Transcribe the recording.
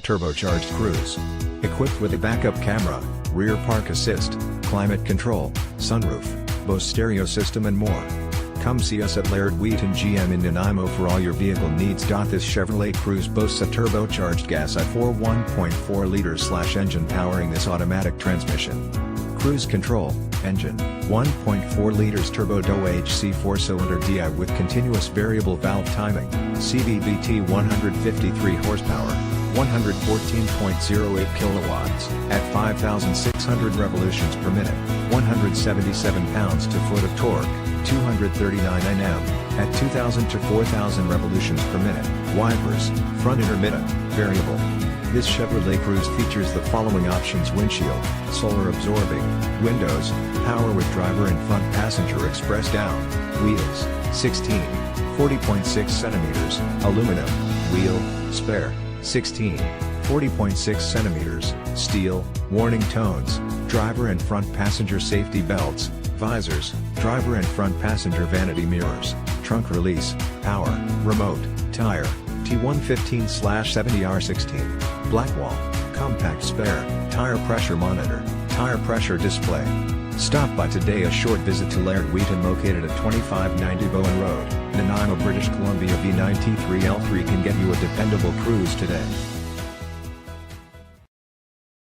Turbocharged Cruze. Equipped with a backup camera, rear park assist, climate control, sunroof, Bose Stereo system and more. Come see us at Laird Wheaton GM in Nanaimo for all your vehicle needs. This Chevrolet Cruze boasts a turbocharged gas I4 1.4 liter/engine powering this automatic transmission. Cruise control, engine, 1.4 liters turbo DOHC 4-cylinder DI with continuous variable valve timing, CVVT 153 horsepower, 114.08 kilowatts, at 5,600 revolutions per minute, 177 pounds-to-foot of torque, 239 Nm, at 2,000 to 4,000 revolutions per minute, wipers, front intermittent, variable. This Chevrolet Cruze features the following options: windshield, solar absorbing, windows, power with driver and front passenger express down, wheels, 16, 40.6 centimeters, aluminum, wheel, spare, 16, 40.6 centimeters, steel, warning tones, driver and front passenger safety belts, visors, driver and front passenger vanity mirrors, trunk release, power, remote, tire, T115/70R16, black wall, compact spare, tire pressure monitor, tire pressure display. Stop by today. A short visit to Laird Wheaton located at 2590 Bowen Road, Nanaimo, British Columbia. V9T3L3 can get you a dependable Cruze today.